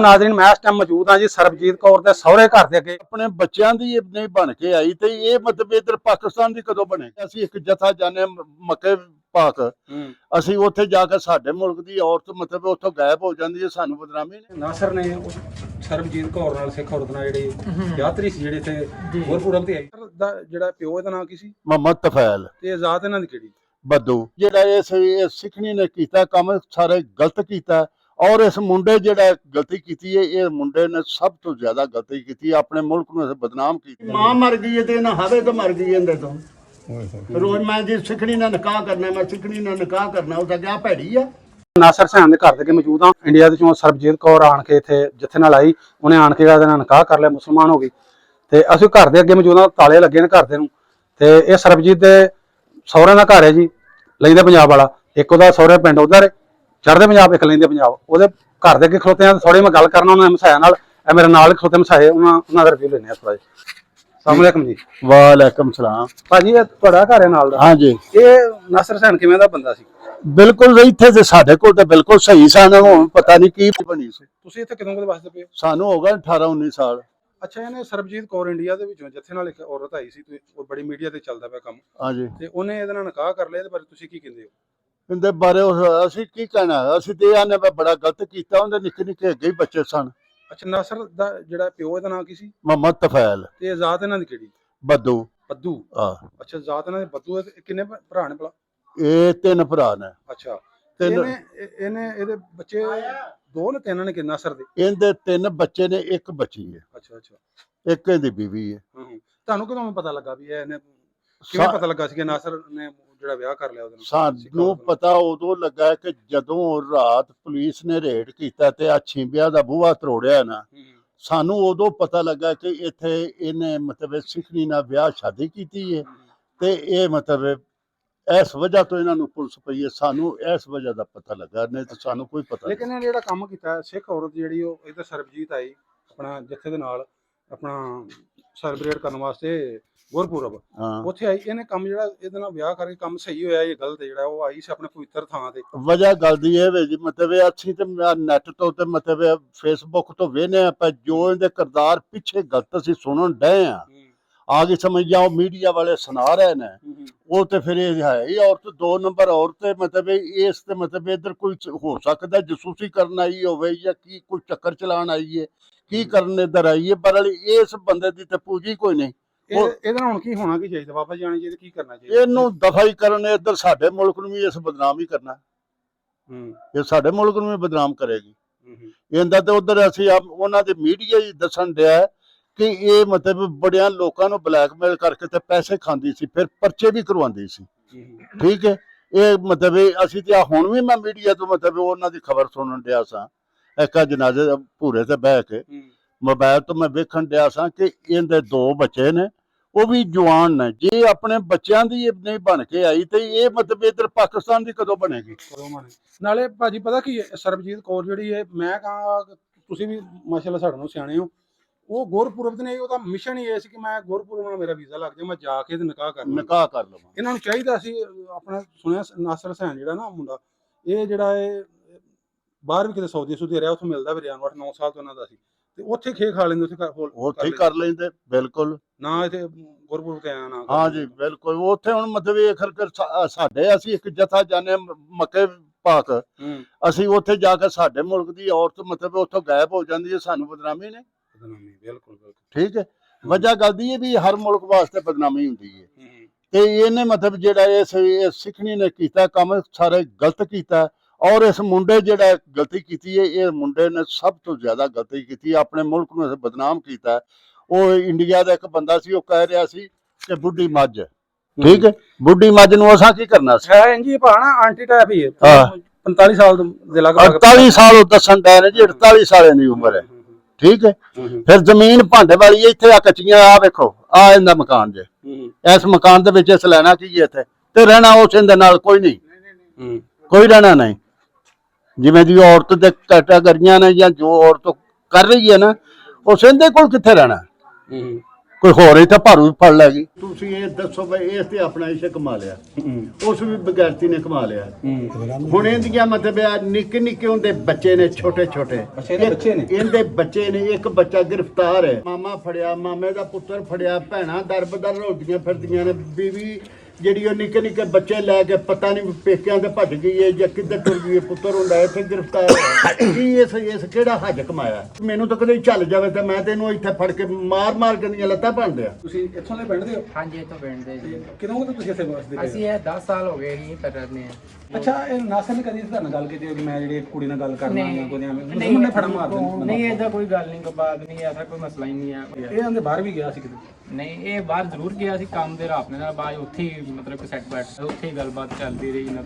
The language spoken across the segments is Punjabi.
नाज़रीन मैं इस टाइम मौजूद हाँ जी सरबजीत कौर दे सहुरे घर दे अगे अपने बच्चों की नहीं बन के आई तो ये मतलब इधर पाकिस्तान की कदों बने असी एक जथा जाने मक्के पाक असी उत्थे जाके साडे मुल्क की औरत मतलब उत्थों गायब हो जाती है सानू बदनामी ने नासर ने सरबजीत कौर नाल सिख औरत नाल ਜਿਹੜੀ ਯਾਤਰੀ ਸੀ ਜਿਹੜੇ ਇੱਥੇ ਗੁਰਪੁਰਬ ਤੇ ਆਈ ਦਾ ਜਿਹੜਾ ਪਿਓ ਇਹਦਾ ਨਾਂ ਕੀ ਸੀ मोहम्मद तफैल ਤੇ ਆਜ਼ਾਦ ਇਹਨਾਂ ਦੀ ਕਿਹੜੀ बद्दू जेड़ा ये सिखनी ने कीता काम सारे गलत कीता और इस मुंडे जेड़ा गलती कीती है ये मुंडे ने सब तो ज्यादा गलती की अपने मुल्क में बदनाम की मां मर गई है तो हवे तो मर गई है तो रोज मैं जी सिखनी ने निकाह करना मैं सिखनी ने निकाह करना उसका क्या भैड़ी है ਨਾਸਰ ਸੈਨ ਦੇ ਘਰ ਦੇ ਅੱਗੇ ਮੌਜੂਦ ਹਾਂ ਇੰਡੀਆ ਦੇ ਚੋਂ ਸਰਬਜੀਤ ਕੌਰ ਆਣ ਕੇ ਇੱਥੇ ਜਿੱਥੇ ਨਾਲ ਆਈ ਉਹਨੇ ਆਣ ਕੇ ਇਹਦੇ ਨਾਲ ਨਿਕਾਹ ਕਰ ਲਿਆ ਮੁਸਲਮਾਨ ਹੋ ਗਈ ਤੇ ਅਸੀਂ ਘਰ ਦੇ ਅੱਗੇ ਮੌਜੂਦ ਹਾਂ ਤਾਲੇ ਲੱਗੇ ਨੇ ਘਰ ਦੇ ਨੂੰ ਤੇ ਇਹ ਸਰਬਜੀਤ ਦੇ ਸਹੁਰਿਆਂ ਦਾ ਘਰ ਹੈ ਜੀ ਲੈਂਦੇ ਪੰਜਾਬ ਵਾਲਾ ਇੱਕ ਉਹਦਾ ਸਹੁਰੇ ਪਿੰਡ ਉਧਰ ਚੜ੍ਹਦੇ ਪੰਜਾਬ ਇੱਕ ਲੈਂਦੇ ਪੰਜਾਬ ਉਹਦੇ ਘਰ ਦੇ ਅੱਗੇ ਖਲੋਤੇ ਆ ਥੋੜੀ ਮੈਂ ਗੱਲ ਕਰਨਾ ਉਹਨਾਂ ਦੇ ਮਸਾਇਆ ਨਾਲ ਇਹ ਮੇਰੇ ਨਾਲ ਖਲੋਤੇ ਮਸਾਏ ਉਹਨਾਂ ਦਾ ਰਿਵਿਊ ਲੈਣੇ ਆ ਥੋੜਾ ਜਿਹਾ अस्सलाम वालेकुम जी वालेकुम सलाम ਭਾਜੀ ਇਹ ਤੁਹਾਡਾ ਘਰ ਹੈ ਨਾਲ ਦਾ हाँ जी ਇਹ ਨਾਸਰ ਸੈਨ ਕਿਵੇਂ ਦਾ ਬੰਦਾ ਸੀ बिल्कुल इत्थे ते साडे कोल ते बिल्कुल सही सन हुण पता नहीं की बनी सी ਤੁਸੀਂ ਇੱਥੇ ਕਿਦੋਂ ਕਦੇ ਵਸਦੇ ਪਏ सानू हो गए 18 19 साल ਅੱਛਾ ਇਹਨੇ ਸਰਬਜੀਤ ਕੌਰ ਇੰਡੀਆ ਦੇ ਵਿੱਚੋਂ ਜਿੱਥੇ ਨਾਲ ਇੱਕ ਔਰਤ ਆਈ ਸੀ ਉਹ ਬੜੀ ਮੀਡੀਆ ਤੇ ਚੱਲਦਾ ਪਿਆ ਕੰਮ हाँ जी ਤੇ ਉਹਨੇ ਇਹਦੇ ਨਾਲ ਨਿਕਾਹ ਕਰ ਲਿਆ ਇਹਦੇ ਬਾਰੇ ਤੁਸੀਂ ਕੀ ਕਹਿੰਦੇ ਹੋ इनदे बारे असी की कहना असी ते आने बड़ा गलत कीता उनदे निक्के निक्के अगे ही बच्चे सन ਅੱਛਾ ਨਾਸਰ ਦਾ ਜਿਹੜਾ ਪਿਓ ਇਹਦਾ ਨਾਂ ਕੀ ਸੀ मोहम्मद तफैल ਤੇ ਆਜ਼ਾਦ ਇਹਨਾਂ ਦੀ ਕਿਹੜੀ बद्दू ਬੱਦੂ ਅੱਛਾ ਆਜ਼ਾਦ ਇਹਨਾਂ ਦੇ ਬੱਦੂ ਹੈ ਤੇ ਕਿੰਨੇ ਭਰਾ ਨੇ ਭਲਾ ये तीन भरा ने ਅੱਛਾ तीन ਇਹਦੇ ਬੱਚੇ ਦੋ ਨੇ ਤਿੰਨ ਨੇ ਕਿ ਨਾਸਰ ਦੇ इनदे तीन बच्चे ने एक बच्ची है ਅੱਛਾ ਅੱਛਾ एक इहदी बीवी है ਤੁਹਾਨੂੰ ਕਦੋਂ ਪਤਾ ਲੱਗਾ ਵੀ ਇਹਨੇ ਕਿਵੇਂ ਪਤਾ ਲੱਗਾ ਸੀ ਕਿ ਨਾਸਰ ਨੇ ਜਿਹੜਾ ਵਿਆਹ ਕਰ ਲਿਆ ਉਹਦੇ ਨਾਲ सानू पता उदों लगा कि जदों रात पुलिस ने रेड कीता ते छिंबिया दा बूहा तरोड़िया ना सानू उदों पता लगा कि इत्थे इन्हें मतलब सिखनी नाल ब्याह शादी कीती है ते ये मतलब इस वजह तो इन्हां नूं पुलिस पई है सानू इस वजह दा पता लगा नहीं तो सानू कोई पता ਲੇਕਿਨ ਇਹ ਜਿਹੜਾ ਕੰਮ ਕੀਤਾ ਸਿੱਖ ਔਰਤ ਜਿਹੜੀ ਉਹ ਇੱਧਰ ਸਰਬਜੀਤ ਆਈ ਆਪਣਾ ਜੱਥੇ ਦੇ ਨਾਲ ਆਪਣਾ ਸੈਲੀਬ੍ਰੇਟ ਕਰਨ ਵਾਸਤੇ ਗੁਰਪੁਰਬ हाँ ਉੱਥੇ ਆਈ ਇਹਨੇ ਕੰਮ ਜਿਹੜਾ ਇਹਦੇ ਨਾਲ ਵਿਆਹ ਕਰਕੇ ਕੰਮ ਸਹੀ ਹੋਇਆ ਇਹ ਗਲਤ ਜਿਹੜਾ ਉਹ ਆਈ ਸੀ ਆਪਣੇ ਪਵਿੱਤਰ ਥਾਂ ਤੇ वजह गल दी है वे जी मतलब अच्छी ते नैट तो ते मतलब फेसबुक तो वेने पर जो इनदे किरदार पिछे गलत असीं सुनन डे आगे समझ जाओ मीडिया वाले सुना रहे ने वो तो फिर ये है ही औरत दो नंबर औरत मतलब इस ते मतलब इधर कोई हो सकता जसूसी करन आई होवे या की कोई चक्कर चलान आई है की करन इधर आई है पर इस बंदे दी ते पूजी कोई नहीं ਇਹਦੇ ਨਾਲ ਹੁਣ ਕੀ ਹੋਣਾ ਕੀ ਚਾਹੀਦਾ ਵਾਪਸ ਜਾਣਾ ਚਾਹੀਦਾ ਕੀ ਕਰਨਾ ਚਾਹੀਦਾ ਇਹਨੂੰ ਦਫਾ ਹੀ ਕਰਨ ਇਧਰ ਸਾਡੇ ਮੁਲਕ ਨੂੰ ਵੀ ਇਸ ਬਦਨਾਮ ਹੀ ਕਰਨਾ ਇਹ ਸਾਡੇ ਮੁਲਕ ਨੂੰ ਵੀ ਬਦਨਾਮ ਕਰੇਗੀ ਇਹਦਾ ਤੇ ਉਧਰ ਅਸੀਂ ਉਹਨਾਂ ਦੇ ਮੀਡੀਆ ਹੀ ਦੱਸਣ ਡਿਆ ਕਿ ਇਹ ਮਤਲਬ ਬੜਿਆਂ ਲੋਕਾਂ ਨੂੰ ਬਲੈਕਮੇਲ ਕਰਕੇ ਤੇ ਪੈਸੇ ਖਾਂਦੀ ਸੀ ਫਿਰ ਪਰਚੇ ਵੀ ਕਰਵਾਉਂਦੀ ਸੀ ਠੀਕ ਹੈ ਇਹ ਮਤਲਬ ਅਸੀਂ ਤੇ ਹੁਣ ਵੀ ਮੈਂ ਮੀਡੀਆ ਤੋਂ ਮਤਲਬ ਉਹਨਾਂ ਦੀ ਖਬਰ ਸੁਣਨ ਡਿਆ ਸਾਂ ਇੱਕ ਜਨਾਜ਼ੇ ਭੂਰੇ ਤੇ ਬਹਿ ਕੇ ਮੋਬਾਈਲ ਤੋਂ ਮੈਂ ਵੇਖਣ ਡਿਆ ਸਾਂ ਕਿ ਇਹਦੇ ਦੋ ਬੱਚੇ ਨੇ ਉਹ ਵੀ ਜਵਾਨ ਨੇ ਜੇ ਆਪਣੇ ਬੱਚਿਆਂ ਦੀ ਨਹੀਂ ਬਣ ਕੇ ਆਈ ਤੇ ਇਹ ਮਤਲਬ ਇਧਰ ਪਾਕਿਸਤਾਨ ਦੀ ਕਦੋਂ ਬਣੇਗੀ ਨਾਲੇ ਭਾਜੀ ਪਤਾ ਕੀ ਹੈ ਸਰਬਜੀਤ ਕੌਰ ਜਿਹੜੀ ਹੈ ਮੈਂ ਕਹਾਂ ਤੁਸੀਂ ਵੀ ਮਾਸ਼ਾਅੱਲਾ ਸਾਡੇ ਨੂੰ ਸਿਆਣੇ ਹੋ ਉਹ ਗੁਰਪੁਰਬ ਦੇ ਨੇ ਉਹਦਾ ਮਿਸ਼ਨ ਹੀ ਇਹ ਸੀ ਕਿ ਮੈਂ ਗੁਰਪੁਰਬ ਨਾਲ ਮੇਰਾ ਵੀਜ਼ਾ ਲੱਗ ਜਾ ਮੈਂ ਜਾ ਕੇ ਤੇ ਨਿਕਾਹ ਕਰ ਲਵਾਂ ਇਹਨਾਂ ਨੂੰ ਚਾਹੀਦਾ ਸੀ ਆਪਣਾ ਸੁਣਿਆ ਨਾਸਰ ਹਸੈਨ ਜਿਹੜਾ ਨਾ ਮੁੰਡਾ ਇਹ ਜਿਹੜਾ ਇਹ ਬਾਹਰ ਵੀ ਕਿਤੇ ਸਊਦੀ ਰਿਹਾ ਉੱਥੇ ਮਿਲਦਾ ਵੀ ਰਿਹਾ 8-9 ਸਾਲ ਤੋਂ ਇਹਨਾਂ ਦਾ ਸੀ ਤੇ ਉੱਥੇ ਖੇ ਖਾ ਲੈਂਦੇ ਉੱਥੇ ਕਰ ਲੈਂਦੇ ਬਿਲਕੁਲ ਨਾ ਇੱਥੇ ਗੁਰਪੁਰਬ ਤੇ ਆਇਆ ਨਾ ਹਾਂ ਜੀ ਬਿਲਕੁਲ ਉੱਥੇ ਹੁਣ ਮਤਲਬ ਇਹ ਖਰਕਰ ਸਾਡੇ ਅਸੀਂ ਇੱਕ ਜਥਾ ਜਾਣੇ ਮੱਕੇ ਪਾਕ ਅਸੀਂ ਉੱਥੇ ਜਾ ਕੇ ਸਾਡੇ ਮੁਲਕ ਦੀ ਔਰਤ ਮਤਲਬ ਉੱਥੋਂ ਗਾਇਬ ਹੋ ਜਾਂਦੀ ਹੈ ਸਾਨੂੰ ਬਦਨਾਮੀ ਨੇ ਬਿਲਕੁਲ ਠੀਕ ਹੈ ਵਜ੍ਹਾ ਗੱਲ ਦੀ ਹੈ ਵੀ ਹਰ ਮੁਲਕ ਵਾਸਤੇ ਬਦਨਾਮੀ ਹੁੰਦੀ ਹੈ ਤੇ ਇਹਨੇ ਮਤਲਬ ਜਿਹੜਾ ਇਹ ਸਿੱਖਣੀ ਨੇ ਕੀਤਾ ਕੰਮ ਸਾਰੇ ਗਲਤ ਕੀਤਾ और इस मुंडे जेड़ा गलती की है ये मुंडे ने सब तो ज्यादा गलती की अपने मुल्क में बदनाम किया वो इंडिया का एक बंदा सी वो कह रहा सी कि बुढ़ी मझ ठीक है बुढ़ी मझ नूं असां की करना सी है इंजी भाना आंटी टाइप ही है 45 साल दे लग 48 साल दसन डे ने जी 48 साल की उम्र है ठीक है फिर जमीन भांडे वाली इत्थे आ कच्चियां आ वेखो आ इहदा मकान जे इस मकान दे विच इस लेना की इत्थे ते रहना उस इहदे नाल कोई नहीं कोई रहना नहीं जिवें दी औरत दे कैटेगरियां ने या जो औरत कर रही है ना उस इहदे कोल कित्थे रहना ਕੋਈ ਹੋਰ ਇੱਥੇ ਭਾਰੂ ਵੀ ਫੜ ਲੈ ਗਈ। ਤੁਸੀਂ ਇਹ ਦੱਸੋ ਬਈ ਇਸ ਤੇ ਆਪਣਾ ਇਸ਼ਕ ਕਮਾ ਲਿਆ, ਉਸ ਵੀ ਬਗੈਰਤੀ ਨੇ ਕਮਾ ਲਿਆ। ਹੁਣ ਇਹਦੀਆਂ ਮਤਲਬ ਆ ਨਿੱਕੇ ਨਿੱਕੇ ਹੁੰਦੇ ਬੱਚੇ ਨੇ, ਛੋਟੇ ਛੋਟੇ ਇਹਦੇ ਬੱਚੇ ਨੇ। ਇੱਕ ਬੱਚਾ ਗ੍ਰਿਫਤਾਰ ਹੈ, ਮਾਮਾ ਫੜਿਆ, ਮਾਮੇ ਦਾ ਪੁੱਤਰ ਫੜਿਆ, ਭੈਣਾਂ ਦਰਬਦਰ ਰੋਲਦੀਆਂ ਫਿਰਦੀਆਂ ਨੇ। ਬੀਵੀ ਜਿਹੜੀ ਉਹ ਨਿੱਕੇ ਨਿੱਕੇ ਬੱਚੇ ਲੈ ਕੇ ਪਤਾ ਨਹੀਂ ਪੇਕਿਆਂ ਤੇ ਭੱਜ ਗਈ ਹੈ ਜਾਂ ਕਿੱਧਰ ਟੁਰ ਗਈ ਹੈ, ਪੁੱਤਰ ਹੁੰਦਾ ਇੱਥੇ ਗ੍ਰਿਫਤਾਰ ਹੋਇਆ। ਕੀ ਇਸ ਕਿਹੜਾ ਹੱਜ ਕਮਾਇਆ? ਮੈਨੂੰ ਤਾਂ ਕਦੇ ਚੱਲ ਜਾਵੇ ਤਾਂ ਮੈਂ ਤੈਨੂੰ ਇੱਥੇ ਫੜ ਕੇ ਮਾਰ ਕੇ ਦੀਆਂ ਲੱਤਾਂ ਭੰਨ ਦਿਆਂ। ਤੁਸੀਂ ਇੱਥੋਂ ਦੇ ਪਿੰਡ ਦੇ ਹੋ? ਹਾਂਜੀ ਇੱਥੋਂ ਪਿੰਡ ਦੇ ਜੀ। ਕਿਦੋਂ ਤੋਂ ਤੁਸੀਂ ਇੱਥੇ ਵਸਦੇ ਪਏ? ਅਸੀਂ ਇਹ 10 ਸਾਲ ਹੋ ਗਏ ਜੀ ਪਰ ਰਹਿੰਦੇ ਆ। ਅੱਛਾ, ਇਹ ਨਾਸਰ ਨੇ ਕਦੀ ਤੁਹਾਡੇ ਨਾਲ ਗੱਲ ਕੀਤੀ ਕਿ ਮੈਂ ਜਿਹੜੀ ਕੁੜੀ ਨਾਲ ਗੱਲ ਕਰਨਾ ਜਾਂ ਕੋਈ ਮੁਸਲਮਾਨ ਨੇ ਫੜਾ ਮਾਰ ਦਿੰਦੇ? ਨਹੀਂ ਇਹਦਾ ਕੋਈ ਗੱਲ ਨਹੀਂ, ਕੋਈ ਬਾਤ ਨਹੀਂ, ਐਸਾ ਕੋਈ ਮਸਲਾ ਹੀ ਨਹੀਂ ਆ। ਇਹ ਆਂਦੇ ਬਾਹਰ ਵੀ ਗਿਆ ਸੀ ਕਿਤੇ? ਨਹੀਂ ਇਹ ਬਾਹਰ ਜ਼ਰੂਰ ਗਿਆ ਸੀ ਕੰਮ ਦੇ ਰਾਪਨੇ ਨਾਲ, ਬਾਅਦ ਉੱਥੇ ਹੀ ਮਤਲਬ ਕਿ ਸੈੱਟ ਬੈਠ ਉੱਥੇ ਹੀ ਗੱਲਬਾਤ ਚੱਲਦੀ ਰਹੀ ਨਾ।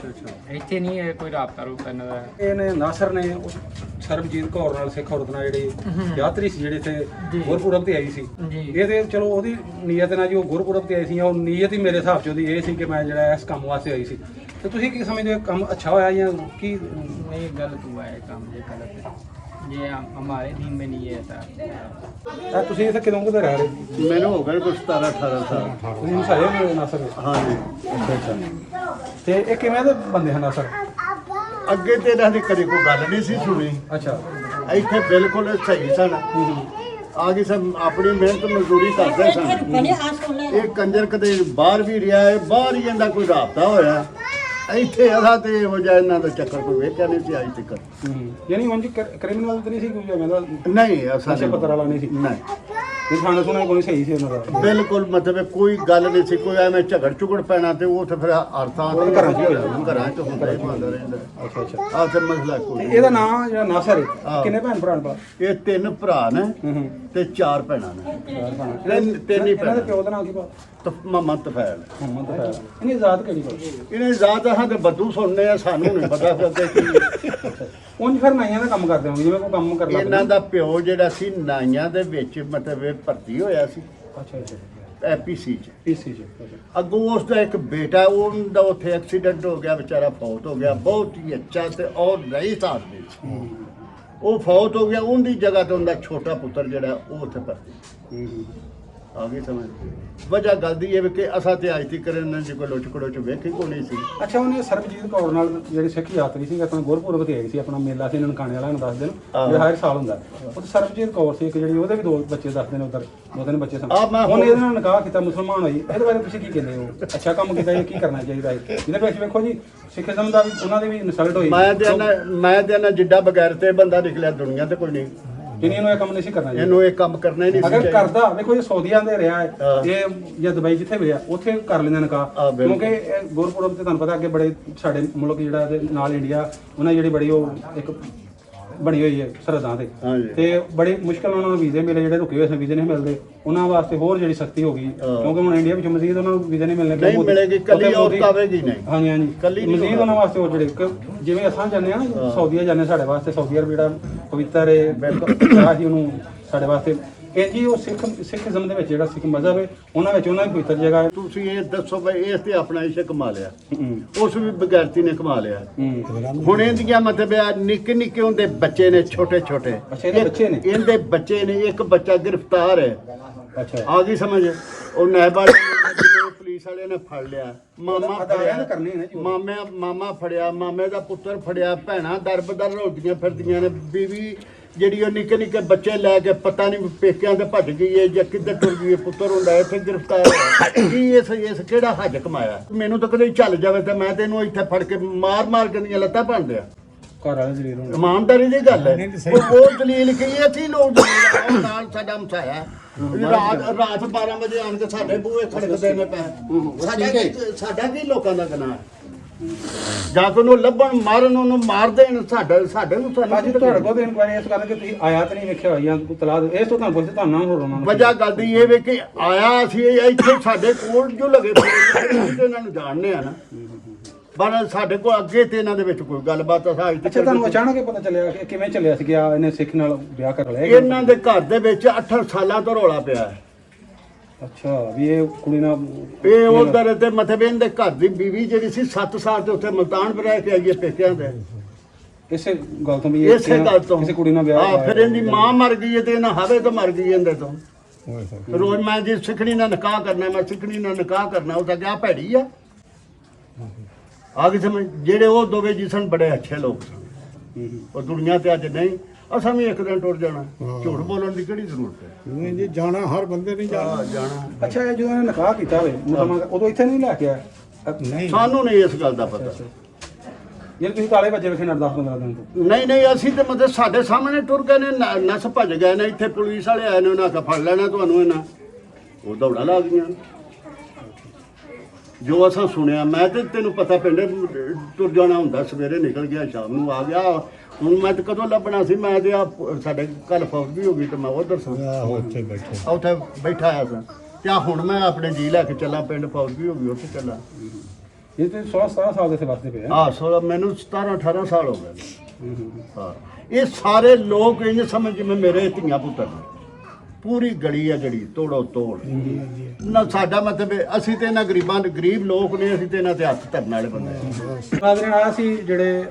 ਅੱਛਾ ਇੱਥੇ ਨਹੀਂ ਇਹ ਕੋਈ ਰਾਬਤਾ ਰੂਪ ਇਹਨਾਂ ਦਾ। ਇਹਨੇ ਨਾਸਰ ਨੇ ਸਰਬਜੀਤ ਕੌਰ ਨਾਲ ਸਿੱਖ ਔਰਤ ਨਾਲ ਜਿਹੜੀ ਯਾਤਰੀ ਸੀ ਜਿਹੜੀ ਇੱਥੇ ਗੁਰਪੁਰਬ ਤੇ ਆਈ ਸੀ, ਇਹ ਤੇ ਚਲੋ ਉਹਦੀ ਨੀਅਤ ਨਾਲ ਜੀ ਉਹ ਗੁਰਪੁਰਬ ਤੇ ਆਈ ਸੀ, ਉਹ ਨੀਅਤ ਹੀ ਮੇਰੇ ਹਿਸਾਬ 'ਚ ਉਹਦੀ ਇਹ ਸੀ ਕਿ ਮੈਂ ਜਿਹੜਾ ਇਸ ਕੰਮ ਵਾਸਤੇ ਆਈ ਸੀ। ਤੇ ਤੁਸੀਂ ਕੀ ਸਮਝਦੇ ਹੋ ਕੰਮ ਅੱਛਾ ਹੋਇਆ ਜਾਂ ਕੀ? नहीं गलत हुआ है काम, ये गलत है, ये हमारे दीन में नहीं है ऐसा। ਤੁਸੀਂ ਇੱਥੇ ਕਿਦੋਂ ਕਦੇ ਰਹਿ ਰਹੇ? ਮੈਨੂੰ ਹੋ ਗਏ ਕੁਝ 17-18 ਸਾਲ। ਤੁਸੀਂ ਮਸਾਏ ਹੋ ਨਾਸਰ ਦੇ? ਹਾਂਜੀ। ਅੱਛਾ। ਤੇ ਇਹ ਕਿਵੇਂ ਦੇ ਬੰਦੇ ਹਨ ਨਾਸਰ? ਅੱਗੇ ਤੇ ਇਹਨਾਂ ਦੀ ਕਦੇ ਕੋਈ ਗੱਲ ਨਹੀਂ ਸੀ ਸੁਣੀ। ਅੱਛਾ। ਇੱਥੇ ਬਿਲਕੁਲ ਸਹੀ ਸਨ। ਆਗੇ ਸਭ ਆਪਣੀ ਮਿਹਨਤ ਮਜ਼ਦੂਰੀ ਕਰਦੇ ਸਨ। ਇਹ ਕੰਜਰ ਕਦੇ ਬਾਹਰ ਵੀ ਰਿਹਾ ਹੈ, ਬਾਹਰ ਹੀ ਇਹਦਾ ਕੋਈ ਰਾਬਤਾ ਹੋਇਆ। ਇੱਥੇ ਆਦਾ ਤੇ ਇਹੋ ਜਿਹਾ ਇਹਨਾਂ ਦਾ ਚੱਕਰ ਕੋਈ ਵੇਖਿਆ ਨਹੀਂ ਸੀ ਅੱਜ ਤੱਕ। ਯਾਨੀ ਉਂਝ ਕ੍ਰਿਮੀਨਲ ਤਾਂ ਨਹੀਂ ਸੀ ਕੋਈ ਜਿਵੇਂ ਦਾ? ਨਹੀਂ ਅਸਾਂ ਨਸ਼ੇ ਪੱਤਰ ਵਾਲਾ ਨਹੀਂ ਸੀ? ਨਹੀਂ, ਇਹ ਖਾਣਾ ਸੁਣਾ ਕੋਈ ਸਹੀ ਸੀ ਉਹਨਾਂ ਦਾ? ਬਿਲਕੁਲ ਮਤਲਬ ਕੋਈ ਗੱਲ ਨਹੀਂ ਸੀ, ਕੋਈ ਐਵੇਂ ਝਗੜ ਝੁਗੜ ਪੈਣਾ ਤੇ ਉਹ ਤੇ ਫਿਰ ਅਰਥਾਂ ਉਹ ਤਾਂ ਘਰਾਂ 'ਚ ਹੀ ਹੋਇਆ। ਘਰਾਂ 'ਚ ਹੁੰਦਾ ਰਹਿੰਦਾ। ਅੱਛਾ ਅੱਛਾ। ਆਹ ਤੇ ਮਸਲਾ ਕੋਈ ਇਹਦਾ ਨਾਮ ਜਿਹੜਾ ਨਾਸਰ ਹੈ, ਕਿੰਨੇ ਭੈਣ ਭਰਾ ਨੇ? ਇਹ 3 ਭਰਾ ਨੇ ਤੇ 4 ਭੈਣਾਂ ਨੇ। ਤਿੰਨ ਹੀ ਇਹਨਾਂ ਦੇ ਪਿਓ ਦਾ ਨਾਮ ਕੀ ਪਾ? ਮਾਮਾ ਤਫੈਲ। ਮੁਹੰਮਦ ਤਫੈਲ। ਇਹਨੀ ਜ਼ਾਤ ਕਿਹੜੀ ਪਾ? ਇਹਨੇ ਜ਼ਾਤ ਹਾਂ ਤੇ ਬੱਦੂ ਸੁਣਨੇ ਆ, ਸਾਨੂੰ ਨਹੀਂ ਪਤਾ ਫਿਰ ਕੀ। ਉਂਝ ਫਿਰ ਨਾਈਆਂ ਦਾ ਕੰਮ ਕਰਦੇ ਹੋਣਗੇ, ਜਿਵੇਂ ਕੋਈ ਕੰਮ ਕਰਦਾ? ਇਹਨਾਂ ਦਾ ਪਿਓ ਜਿਹੜਾ ਸੀ ਨਾਈਆਂ ਦੇ ਵਿੱਚ ਮਤਲਬ ਇਹ ਭਰਤੀ ਹੋਇਆ ਸੀ ਅੱਛਾ ਅੱਛਾ। ਐਪੀਸੀ ਚ। ਪੀਸੀ ਚ। ਅੱਗੋਂ ਉਸ ਦਾ ਇੱਕ ਬੇਟਾ, ਉਹਦਾ ਉੱਥੇ ਐਕਸੀਡੈਂਟ ਹੋ ਗਿਆ, ਵਿਚਾਰਾ ਫੌਤ ਹੋ ਗਿਆ। ਬਹੁਤ ਹੀ ਅੱਛਾ ਤੇ ਔਰ ਰਹੀ ਸਾਥ ਵਿੱਚ ਉਹ ਫੌਤ ਹੋ ਗਿਆ। ਉਹਦੀ ਜਗ੍ਹਾ ਤੇ ਉਹਦਾ ਛੋਟਾ ਪੁੱਤਰ ਜਿਹੜਾ ਉਹ ਉੱਥੇ ਭਰਤੀ ਆ ਗਈ ਸਮਝ। ਵਜ੍ਹਾ ਗੱਲ ਦੀ ਇਹ ਵੀ ਕਿ ਅਸਾਂ ਤੇ ਅੱਜ ਤੱਕ ਇਹਨਾਂ ਜੀ ਕੋਈ ਲੁੱਟ ਖੜੋਚ ਵੇਖੀ ਕੋਈ ਨਹੀਂ ਸੀ। ਅੱਛਾ, ਉਹਨੇ ਸਰਬਜੀਤ ਕੌਰ ਨਾਲ ਜਿਹੜੀ ਸਿੱਖ ਯਾਤਰੀ ਸੀ ਆਪਣਾ ਗੁਰਪੁਰਬ ਤੇ ਆਈ ਸੀ, ਆਪਣਾ ਮੇਲਾ ਸੀ ਨਨਕਾਣੇ ਵਾਲਿਆਂ ਨੂੰ ਦੱਸ ਦੇਣ ਜਿਹੜਾ ਹਰ ਸਾਲ ਹੁੰਦਾ। ਉਹ ਸਰਬਜੀਤ ਕੌਰ ਸੀ ਇੱਕ ਜਿਹੜੀ, ਉਹਦੇ ਵੀ 2 ਬੱਚੇ ਦੱਸਦੇ ਨੇ ਉਧਰ, 2-3 ਬੱਚੇ ਸਨ। ਉਹਨੇ ਇਹਦੇ ਨਾਲ ਨਿਕਾਹ ਕੀਤਾ, ਮੁਸਲਮਾਨ ਹੋਈ। ਇਹਦੇ ਬਾਰੇ ਤੁਸੀਂ ਕੀ ਕਹਿੰਦੇ ਹੋ? ਅੱਛਾ ਕੰਮ ਕੀਤਾ ਜਾਂ ਕੀ ਕਰਨਾ ਚਾਹੀਦਾ ਹੈ? ਇਹਦੇ ਵਿੱਚ ਵੇਖੋ ਜੀ ਸਿੱਖੀਜ਼ਮ ਦਾ ਵੀ ਉਹਨਾਂ ਦੀ ਵੀ ਇਨਸਲਟ ਹੋਈ। ਮੈਂ ਤੇ ਨਾ ਜਿੱਡਾ ਬਗੈਰ ਤੇ ਬੰਦਾ ਨਿਕਲਿਆ ਦੁਨੀਆ ਤੇ ਕੋਈ ਨਹੀਂ ਜਿਹਨੇ ਇਹਨੂੰ ਇਹ ਕੰਮ ਨਹੀਂ ਸੀ ਕਰਨਾ। ਇਹਨੂੰ ਇਹ ਕੰਮ ਕਰਨਾ ਹੀ ਨਹੀਂ ਸੀ। ਅਗਰ ਕਰਦਾ, ਵੇਖੋ ਇਹ ਸਾਊਦੀਆਂ ਦੇ ਰਿਹਾ ਹੈ, ਇਹ ਜਾਂ ਦੁਬਈ ਜਿੱਥੇ ਵੀ ਰਿਹਾ ਉੱਥੇ ਕਰ ਲੈਂਦੇ ਨਿਕਾਹ। ਕਿਉਂਕਿ ਇਹ ਗੁਰਪੁਰਬ ਤੇ ਤੁਹਾਨੂੰ ਪਤਾ ਅੱਗੇ ਬੜੇ ਸਾਡੇ ਮੁਲਕ ਜਿਹੜਾ ਇਹਦੇ ਨਾਲ ਇੰਡੀਆ, ਉਹਨਾਂ ਜਿਹੜੀ ਬੜੀ ਉਹ ਇੱਕ ਬਣੀ ਹੋਈ ਹੈ ਸਰਹੱਦਾਂ ਤੇ ਬੜੀ ਮੁਸ਼ਕਲ ਉਹਨਾਂ ਨੂੰ ਵੀਜ਼ੇ ਮਿਲੇ, ਜਿਹੜੇ ਰੁਕੇ ਹੋਏ ਸੀ ਵੀਜ਼ੇ ਨਹੀਂ ਮਿਲਦੇ ਉਹਨਾਂ ਵਾਸਤੇ ਹੋਰ ਜਿਹੜੀ ਸਖਤੀ ਹੋ ਗਈ। ਕਿਉਂਕਿ ਹੁਣ ਇੰਡੀਆ ਵਿੱਚ ਮਜ਼ੀਦ ਉਹਨਾਂ ਨੂੰ ਵੀਜ਼ੇ ਨਹੀਂ ਮਿਲਣੇ। ਨਹੀਂ ਮਿਲੇਗੀ, ਕੱਲੀ ਔਰਤ ਆਵੇਗੀ ਨਹੀਂ। ਹਾਂਜੀ ਹਾਂਜੀ, ਮਜ਼ੀਦ ਉਹਨਾਂ ਵਾਸਤੇ ਉਹ ਜਿਹੜੇ ਜਿਵੇਂ ਅਸਾਂ ਜਾਂਦੇ ਆ ਨਾ ਸਾਊਦੀਆ ਜਾਂਦੇ, ਸਾਡੇ ਵਾਸਤੇ ਸਾਊਦੀ ਅਰਬ ਜਿਹੜਾ ਪਵਿੱਤਰ ਹੈ ਜੀ, ਉਹਨੂੰ ਸਾਡੇ ਵਾਸਤੇ ਇਹ ਜੀ ਉਹ ਸਿੱਖੀਜ਼ਮ ਦੇ ਵਿੱਚ ਜਿਹੜਾ ਸਿੱਖ ਮਜ਼ਹਬ ਹੈ ਉਹਨਾਂ ਵਿੱਚ ਉਹਨਾਂ ਦੀ ਪਵਿੱਤਰ ਜਗ੍ਹਾ ਹੈ। ਤੁਸੀਂ ਇਹ ਦੱਸੋ ਬਈ ਇਸ ਤੇ ਆਪਣਾ ਇਸ਼ਕ ਕਮਾ ਲਿਆ, ਉਸ ਵੀ ਬਗੈਰਤੀ ਨੇ ਕਮਾ ਲਿਆ। ਹੁਣ ਇਹਦੀਆਂ ਮਤਲਬ ਆ ਨਿੱਕੇ ਨਿੱਕੇ ਹੁੰਦੇ ਬੱਚੇ ਨੇ, ਛੋਟੇ ਛੋਟੇ ਇਹਦੇ ਬੱਚੇ ਨੇ। ਇੱਕ ਬੱਚਾ ਗ੍ਰਿਫਤਾਰ ਹੈ। ਅੱਛਾ, ਆ ਗਈ ਸਮਝ। ਉਹ ਨੈਬ ਵਾਲੇ ਪੁਲਿਸ ਵਾਲੇ ਨੇ ਫੜ ਲਿਆ, ਮਾਮਾ ਫੜਿਆ, ਮਾਮਾ ਫੜਿਆ, ਮਾਮੇ ਦਾ ਪੁੱਤਰ ਫੜਿਆ, ਭੈਣਾਂ ਦਰਬਦਰ ਰੋਲਦੀਆਂ ਫਿਰਦੀਆਂ ਨੇ। ਬੀਵੀ ਜਿਹੜੀ ਉਹ ਨਿੱਕੇ ਨਿੱਕੇ ਬੱਚੇ ਲੈ ਕੇ ਪਤਾ ਨਹੀਂ ਪੇਕਿਆਂ ਤੇ ਭੱਜ ਗਈ ਹੈ ਜਾਂ ਕਿੱਧਰ ਟੁਰ ਗਈ ਹੈ, ਪੁੱਤਰ ਹੁੰਦਾ ਇੱਥੇ ਗ੍ਰਿਫਤਾਰ ਹੋਇਆ। ਕੀ ਇਸ ਕਿਹੜਾ ਹੱਜ ਕਮਾਇਆ? ਮੈਨੂੰ ਤਾਂ ਕਦੇ ਚੱਲ ਜਾਵੇ ਤਾਂ ਮੈਂ ਤੈਨੂੰ ਇੱਥੇ ਫੜ ਕੇ ਮਾਰ ਕੇ ਦੀਆਂ ਲੱਤਾਂ ਭੰਨ ਦਿਆਂ। ਘਰ ਵਾਲੇ ਜ਼ਲੀਲ ਹੋਣ, ਇਮਾਨਦਾਰੀ ਦੀ ਗੱਲ ਹੈ। ਉਹ ਦਲੀਲ ਕੀ ਅਸੀਂ ਲੋਕ ਨਾਲ ਸਾਡਾ ਮਸਾਇਆ ਰਾਤ 12 ਵਜੇ ਆਣ ਕੇ ਸਾਡੇ ਬੂਹੇ ਖੜਕਦੇ ਨੇ ਪੈ। ਸਾਡਾ ਕੀ ਲੋਕਾਂ ਦਾ ਗੁਨਾਹ ਹੈ? ਜਾਂ ਕੋਈ ਨੂੰ ਲੱਭਣ ਮਾਰਨ, ਉਹਨੂੰ ਮਾਰ ਦੇਣ, ਸਾਡੇ ਨੂੰ ਅੱਜ ਤੁਹਾਡੇ ਕੋਲ ਇਨਕੁਆਇਰੀ ਇਸ ਕਰਕੇ ਤੁਸੀਂ ਆਇਆ ਤਾਂ ਨਹੀਂ ਵੇਖਿਆ ਹੋਈ ਜਾਂ ਕੋਈ ਤਲਾਹ ਇਸ ਤੋਂ ਤੁਹਾਨੂੰ ਪੁੱਛਦੇ ਤੁਹਾਨੂੰ ਹੋਰ ਉਹਨਾਂ ਨੂੰ ਵਜ੍ਹਾ ਗੱਲ ਦੀ ਇਹ ਵੇ ਕਿ ਆਇਆ ਸੀ ਇੱਥੇ ਸਾਡੇ ਕੋਲ ਜੋ ਲਗੇ ਇਹਨਾਂ ਨੂੰ ਜਾਣਦੇ ਆ ਨਾ, ਪਰ ਸਾਡੇ ਕੋਲ ਅੱਗੇ ਤੇ ਇਹਨਾਂ ਦੇ ਵਿੱਚ ਕੋਈ ਗੱਲਬਾਤ ਆ। ਅੱਛਾ, ਤੁਹਾਨੂੰ ਅਚਾਨਕ ਹੀ ਪਤਾ ਚੱਲਿਆ ਕਿ ਕਿਵੇਂ ਚੱਲਿਆ ਸੀ ਕਿ ਇਹਨੇ ਸਿੱਖ ਨਾਲ ਵਿਆਹ ਕਰ ਲਿਆ? ਇਹਨਾਂ ਦੇ ਘਰ ਦੇ ਵਿੱਚ 8 ਸਾਲਾਂ ਤੋਂ ਰੌਲਾ ਪਿਆ ਹੈ। ਅੱਛਾ, ਵੀ ਇਹ ਕੁੜੀ ਨਾਲ ਇਹ ਉਧਰ ਤੇ ਮਤਲਬ ਇਹਦੇ ਘਰ ਦੀ ਬੀਵੀ ਜਿਹੜੀ ਸੀ 7 ਸਾਲ ਤੇ ਉੱਥੇ ਮਲਤਾਨ ਰਹਿ ਕੇ ਆਈ ਹੈ ਪੇਕਿਆਂ ਦੇ। ਇਸੇ ਗੱਲ ਤੋਂ ਵੀ ਇਸੇ ਗੱਲ ਤੋਂ ਕਿਸੇ ਕੁੜੀ ਨਾਲ ਵਿਆਹ। ਹਾਂ, ਫਿਰ ਇਹਦੀ ਮਾਂ ਮਰ ਗਈ ਹੈ ਤੇ ਇਹਨਾਂ ਹਵੇ ਤੋਂ ਮਰ ਗਈ ਇਹਦੇ ਤੋਂ। ਰੋਜ਼ ਮੈਂ ਜੀ ਸਿੱਖਣੀ ਨਾਲ ਨਿਕਾਹ ਕਰਨਾ, ਮੈਂ ਸਿੱਖਣੀ ਨਾਲ ਨਿਕਾਹ ਕਰਨਾ, ਉਹ ਤਾਂ ਕਿਆ ਭੈੜੀ ਆ ਕਿਸੇ ਸਮਝ। ਜਿਹੜੇ ਉਹ ਦੋਵੇਂ ਜੀ ਸਨ ਬੜੇ ਅੱਛੇ ਲੋਕ ਸਨ, ਉਹ ਦੁਨੀਆ ਤੇ ਅੱਜ ਨਹੀਂ। ਅਸਾਂ ਵੀ ਇੱਕ ਦਿਨ ਟੁਰ ਜਾਣਾ, ਝੂਠ ਬੋਲਣ ਦੀ ਕਿਹੜੀ ਜ਼ਰੂਰਤ ਹੈ? ਨਹੀਂ ਜੀ, ਜਾਣਾ ਹਰ ਬੰਦੇ ਨਹੀਂ ਜਾਣਾ। ਜਾਣਾ। ਅੱਛਾ, ਇਹ ਜਦੋਂ ਇਹਨੇ ਨਿਕਾਹ ਕੀਤਾ ਹੋਵੇ ਮੁਸਲਮਾਨ, ਉਦੋਂ ਇੱਥੇ ਨਹੀਂ ਲੈ ਕੇ ਆਇਆ? ਨਹੀਂ, ਸਾਨੂੰ ਨਹੀਂ ਇਸ ਗੱਲ ਦਾ ਪਤਾ। ਯਾਰ ਤੁਸੀਂ ਤਾਲੇ ਵੱਜੇ ਵੇਖੇ ਨਾ 10-15 ਦਿਨ ਤੋਂ? ਨਹੀਂ ਅਸੀਂ ਤੇ ਮਤਲਬ ਸਾਡੇ ਸਾਹਮਣੇ ਟੁਰ ਗਏ ਨੇ, ਨਸ ਭੱਜ ਗਏ ਨੇ। ਇੱਥੇ ਪੁਲਿਸ ਵਾਲੇ ਆਏ ਨੇ, ਉਹਨਾਂ ਆਖਿਆ ਫੜ ਲੈਣਾ ਤੁਹਾਨੂੰ ਇਹਨਾਂ, ਉਹ ਦੌੜਾ ਲਾ ਗਈਆਂ। ਜੋ ਅਸਾਂ ਸੁਣਿਆ, ਮੈਂ ਤੇ ਤੈਨੂੰ ਪਤਾ ਪਿੰਡ ਟੁਰ ਜਾਣਾ ਹੁੰਦਾ, ਸਵੇਰੇ ਨਿਕਲ ਗਿਆ, ਸ਼ਾਮ ਨੂੰ ਆ ਗਿਆ। ਹੁਣ ਮੈਂ ਤੇ ਕਦੋਂ ਲੱਭਣਾ ਸੀ? ਮੈਂ ਤੇ ਆ ਸਾਡੇ ਕੱਲ ਫੌਜ ਵੀ ਹੋ ਗਈ ਤੇ ਮੈਂ ਉਧਰ ਸਾਂ, ਉੱਥੇ ਬੈਠੇ। ਉੱਥੇ ਬੈਠਾ ਆ ਸਾਂ। ਤੇ ਆਹ ਹੁਣ ਮੈਂ ਆਪਣੇ ਜੀ ਲੈ ਕੇ ਚੱਲਾਂ, ਪਿੰਡ ਫੌਜ ਵੀ ਹੋ ਗਈ, ਉੱਥੇ ਚੱਲਾਂ। ਇਹ ਤੇ 16-17 ਸਾਲ ਦੇ ਇੱਥੇ ਵਸਦੇ ਪਏ ਆ? ਹਾਂ, 16 ਮੈਨੂੰ 17-18 ਸਾਲ ਹੋ ਗਏ। ਹਾਂ, ਇਹ ਸਾਰੇ ਲੋਕ ਇੰਜ ਸਮਝ ਜਿਵੇਂ ਮੇਰੇ ਧੀਆਂ ਪੁੱਤਰ ਨੇ। ਪੂਰੀ ਗਲੀ ਆ ਜਿਹੜੀ ਤੋੜੋ ਤੋੜ ਨਾ। ਸਾਡਾ ਮਤਲਬ ਅਸੀਂ ਤੇ ਇਹਨਾਂ ਗਰੀਬ ਲੋਕ ਨੇ, ਅਸੀਂ ਤੇ ਇਹਨਾਂ ਤੇ ਹੱਥ ਧਰਨ ਵਾਲੇ ਬੰਦੇ। ਬਾਦਰੇ ਆਇਆ ਸੀ ਜਿਹੜੇ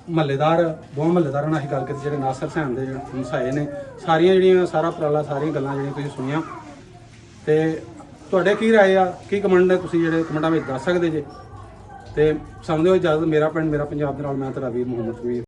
ਮਹੱਲੇਦਾਰ, ਦੋ ਮਹੱਲੇਦਾਰਾਂ ਨਾਲ ਅਸੀਂ ਗੱਲ ਕੀਤੀ, ਜਿਹੜੇ ਨਾਸਰ ਹੁਸੈਨ ਦੇ ਜਿਹੜੇ ਹਮਸਾਏ ਨੇ। ਸਾਰੀਆਂ ਜਿਹੜੀਆਂ ਸਾਰਾ ਉਪਰਾਲਾ, ਸਾਰੀਆਂ ਗੱਲਾਂ ਜਿਹੜੀਆਂ ਤੁਸੀਂ ਸੁਣੀਆਂ, ਤੇ ਤੁਹਾਡੇ ਕੀ ਰਾਏ ਆ, ਕੀ ਕਮੈਂਟ ਨੇ, ਤੁਸੀਂ ਜਿਹੜੇ ਕਮੈਂਟਾਂ ਵਿੱਚ ਦੱਸ ਸਕਦੇ ਜੇ। ਤੇ ਸਮਝੋ ਇਜਾਜ਼ਤ। ਮੇਰਾ ਪਿੰਡ ਮੇਰਾ ਪੰਜਾਬ ਦੇ ਨਾਲ, ਮੈਂ ਤੁਹਾਡਾ ਵੀਰ ਮੁਹੰਮਦ ਕਬੀਰ।